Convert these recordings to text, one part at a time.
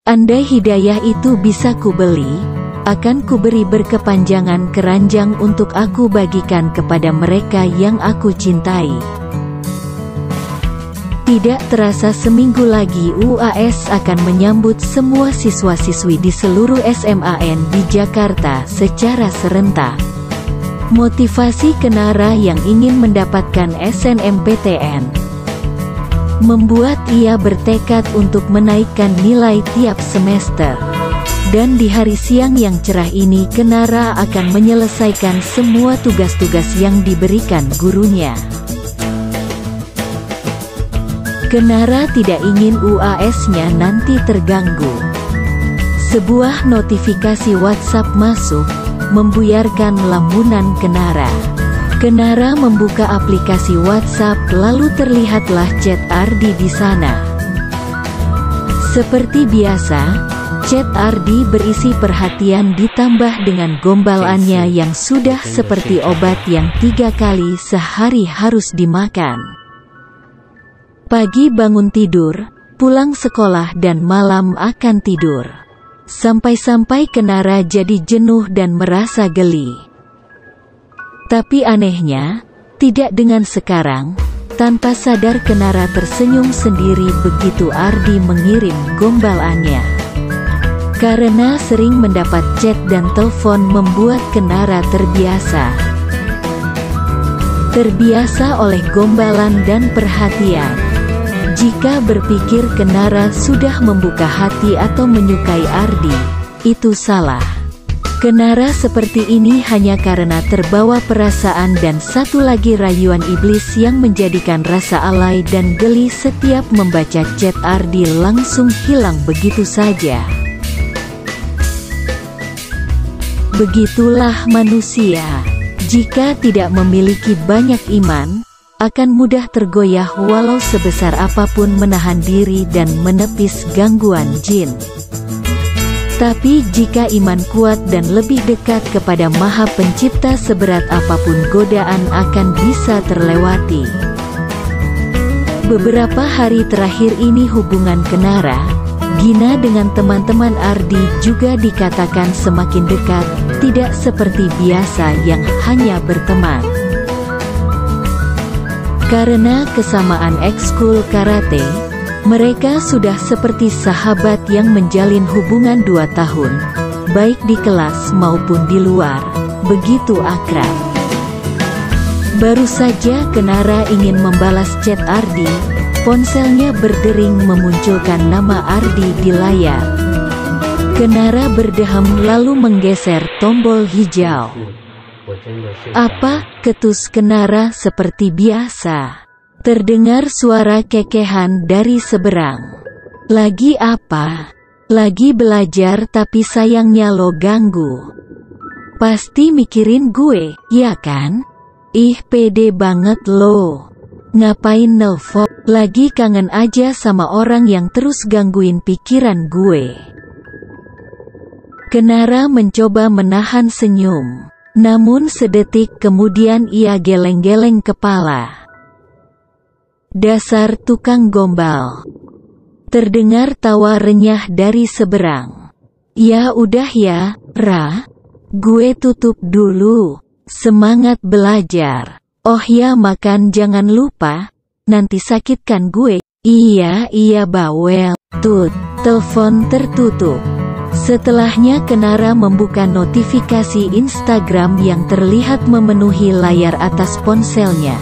Andai hidayah itu bisa kubeli, akan kuberi berkepanjangan keranjang untuk aku bagikan kepada mereka yang aku cintai. Tidak terasa seminggu lagi UAS akan menyambut semua siswa-siswi di seluruh SMAN di Jakarta secara serentak. Motivasi Kenara yang ingin mendapatkan SNMPTN membuat ia bertekad untuk menaikkan nilai tiap semester. Dan di hari siang yang cerah ini Kenara akan menyelesaikan semua tugas-tugas yang diberikan gurunya. Kenara tidak ingin UAS-nya nanti terganggu. Sebuah notifikasi WhatsApp masuk, membuyarkan lamunan Kenara. Kenara membuka aplikasi WhatsApp lalu terlihatlah chat Ardi di sana. Seperti biasa, chat Ardi berisi perhatian ditambah dengan gombalannya yang sudah seperti obat yang 3 kali sehari harus dimakan. Pagi bangun tidur, pulang sekolah dan malam akan tidur. Sampai-sampai Kenara jadi jenuh dan merasa geli. Tapi anehnya, tidak dengan sekarang. Tanpa sadar Kenara tersenyum sendiri begitu Ardi mengirim gombalannya. Karena sering mendapat chat dan telepon membuat Kenara terbiasa. Terbiasa oleh gombalan dan perhatian. Jika berpikir Kenara sudah membuka hati atau menyukai Ardi, itu salah. Kenara seperti ini hanya karena terbawa perasaan dan satu lagi rayuan iblis yang menjadikan rasa alay dan geli setiap membaca chat Ardi langsung hilang begitu saja. Begitulah manusia. Jika tidak memiliki banyak iman, akan mudah tergoyah walau sebesar apapun menahan diri dan menepis gangguan jin. Tapi jika iman kuat dan lebih dekat kepada Maha Pencipta, seberat apapun godaan akan bisa terlewati. Beberapa hari terakhir ini hubungan Kenara, Gina dengan teman-teman Ardi juga dikatakan semakin dekat, tidak seperti biasa yang hanya berteman. Karena kesamaan ekskul karate, mereka sudah seperti sahabat yang menjalin hubungan 2 tahun, baik di kelas maupun di luar, begitu akrab. Baru saja Kenara ingin membalas chat Ardi, ponselnya berdering memunculkan nama Ardi di layar. Kenara berdeham lalu menggeser tombol hijau. Apa? Ketus Kenara seperti biasa. Terdengar suara kekehan dari seberang. Lagi apa? Lagi belajar tapi sayangnya lo ganggu. Pasti mikirin gue, ya kan? Ih pede banget lo. Ngapain nelfon? Lagi kangen aja sama orang yang terus gangguin pikiran gue. Kenara mencoba menahan senyum. Namun sedetik kemudian ia geleng-geleng kepala. Dasar tukang gombal. Terdengar tawa renyah dari seberang. Ya udah ya, Ra. Gue tutup dulu. Semangat belajar. Oh ya makan jangan lupa. Nanti sakitkan gue. Iya bawel. Tut, telepon tertutup. Setelahnya Kenara membuka notifikasi Instagram yang terlihat memenuhi layar atas ponselnya.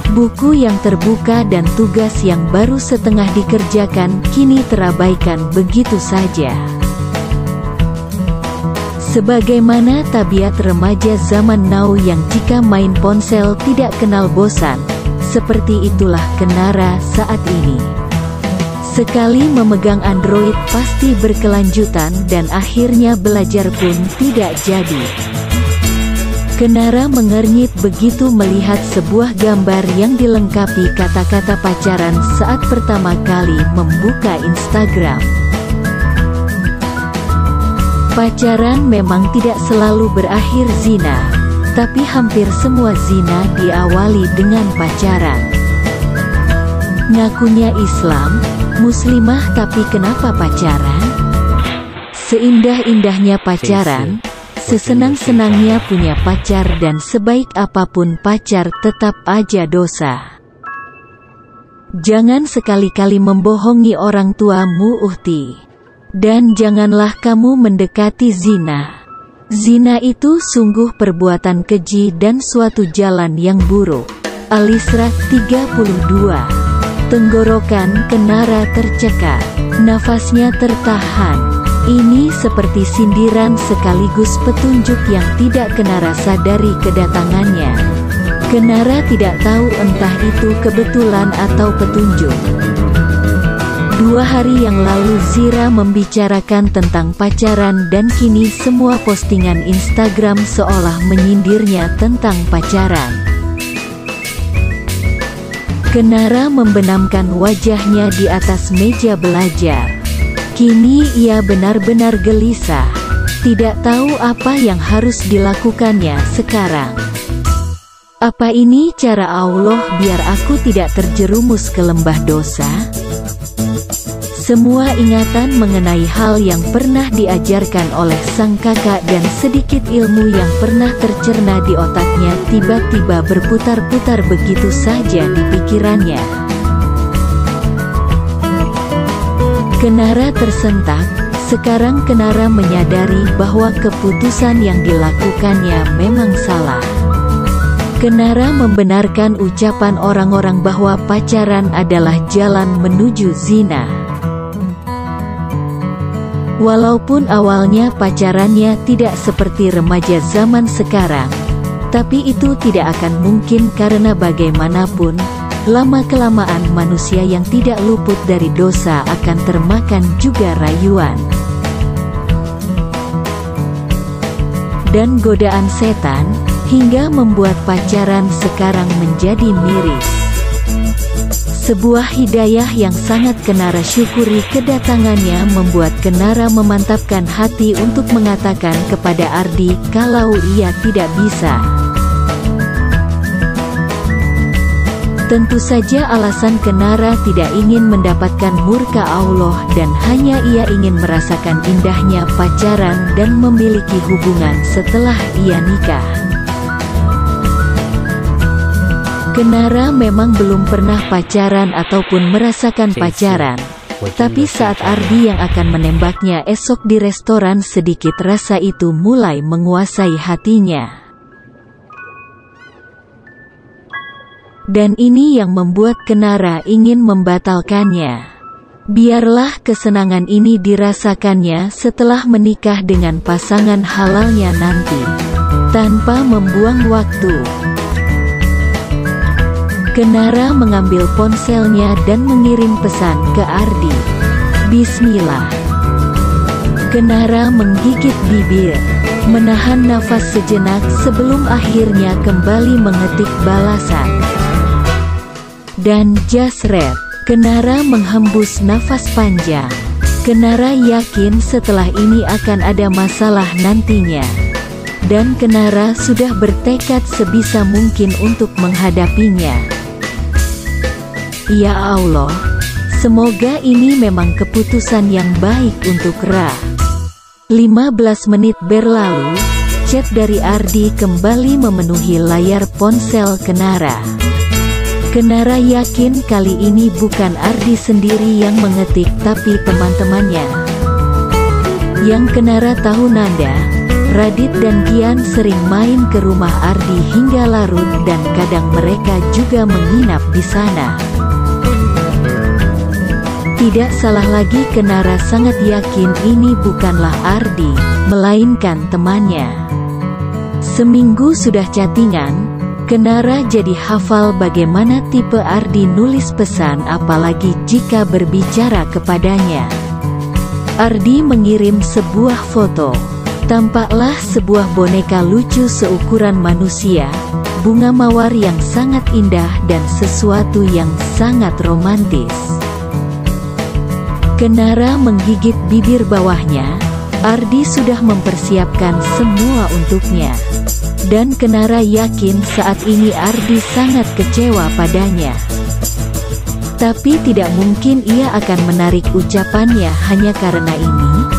Buku yang terbuka dan tugas yang baru setengah dikerjakan kini terabaikan begitu saja. Sebagaimana tabiat remaja zaman now yang jika main ponsel tidak kenal bosan, seperti itulah Kenara saat ini. Sekali memegang Android pasti berkelanjutan dan akhirnya belajar pun tidak jadi. Kenara mengernyit begitu melihat sebuah gambar yang dilengkapi kata-kata pacaran saat pertama kali membuka Instagram. Pacaran memang tidak selalu berakhir zina, tapi hampir semua zina diawali dengan pacaran. Ngakunya Islam, Muslimah tapi kenapa pacaran? Seindah-indahnya pacaran, sesenang-senangnya punya pacar, dan sebaik apapun pacar tetap aja dosa. Jangan sekali-kali membohongi orang tuamu, Uhti. Dan janganlah kamu mendekati zina. Zina itu sungguh perbuatan keji dan suatu jalan yang buruk. Al-Isra 32. Tenggorokan Kenara tercekat, nafasnya tertahan. Ini seperti sindiran sekaligus petunjuk yang tidak Kenara sadari kedatangannya. Kenara tidak tahu entah itu kebetulan atau petunjuk. 2 hari yang lalu Zira membicarakan tentang pacaran dan kini semua postingan Instagram seolah menyindirnya tentang pacaran. Kenara membenamkan wajahnya di atas meja belajar. Kini ia benar-benar gelisah, tidak tahu apa yang harus dilakukannya sekarang. Apa ini cara Allah biar aku tidak terjerumus ke lembah dosa? Semua ingatan mengenai hal yang pernah diajarkan oleh sang kakak dan sedikit ilmu yang pernah tercerna di otaknya tiba-tiba berputar-putar begitu saja di pikirannya. Kenara tersentak. Sekarang Kenara menyadari bahwa keputusan yang dilakukannya memang salah. Kenara membenarkan ucapan orang-orang bahwa pacaran adalah jalan menuju zina. Walaupun awalnya pacarannya tidak seperti remaja zaman sekarang, tapi itu tidak akan mungkin karena bagaimanapun, lama-kelamaan manusia yang tidak luput dari dosa akan termakan juga rayuan dan godaan setan, hingga membuat pacaran sekarang menjadi miris. Sebuah hidayah yang sangat Kenara syukuri kedatangannya membuat Kenara memantapkan hati untuk mengatakan kepada Ardi kalau ia tidak bisa. Tentu saja alasan Kenara tidak ingin mendapatkan murka Allah dan hanya ia ingin merasakan indahnya pacaran dan memiliki hubungan setelah ia nikah. Kenara memang belum pernah pacaran ataupun merasakan pacaran, tapi saat Ardi yang akan menembaknya esok di restoran sedikit rasa itu mulai menguasai hatinya. Dan ini yang membuat Kenara ingin membatalkannya. Biarlah kesenangan ini dirasakannya setelah menikah dengan pasangan halalnya nanti, tanpa membuang waktu. Kenara mengambil ponselnya dan mengirim pesan ke Ardi. Bismillah. Kenara menggigit bibir, menahan nafas sejenak sebelum akhirnya kembali mengetik balasan. Dan jasret, Kenara menghembus nafas panjang. Kenara yakin setelah ini akan ada masalah nantinya. Dan Kenara sudah bertekad sebisa mungkin untuk menghadapinya. Ya Allah, semoga ini memang keputusan yang baik untuk Ra. 15 menit berlalu, chat dari Ardi kembali memenuhi layar ponsel Kenara. Kenara yakin kali ini bukan Ardi sendiri yang mengetik tapi teman-temannya. Yang Kenara tahu Nanda, Radit dan Gian sering main ke rumah Ardi hingga larut dan kadang mereka juga menginap di sana. Tidak salah lagi Kenara sangat yakin ini bukanlah Ardi, melainkan temannya. Seminggu sudah chattingan, Kenara jadi hafal bagaimana tipe Ardi nulis pesan apalagi jika berbicara kepadanya. Ardi mengirim sebuah foto. Tampaklah sebuah boneka lucu seukuran manusia, bunga mawar yang sangat indah dan sesuatu yang sangat romantis. Kenara menggigit bibir bawahnya. Ardi sudah mempersiapkan semua untuknya. Dan Kenara yakin saat ini Ardi sangat kecewa padanya. Tapi tidak mungkin ia akan menarik ucapannya hanya karena ini.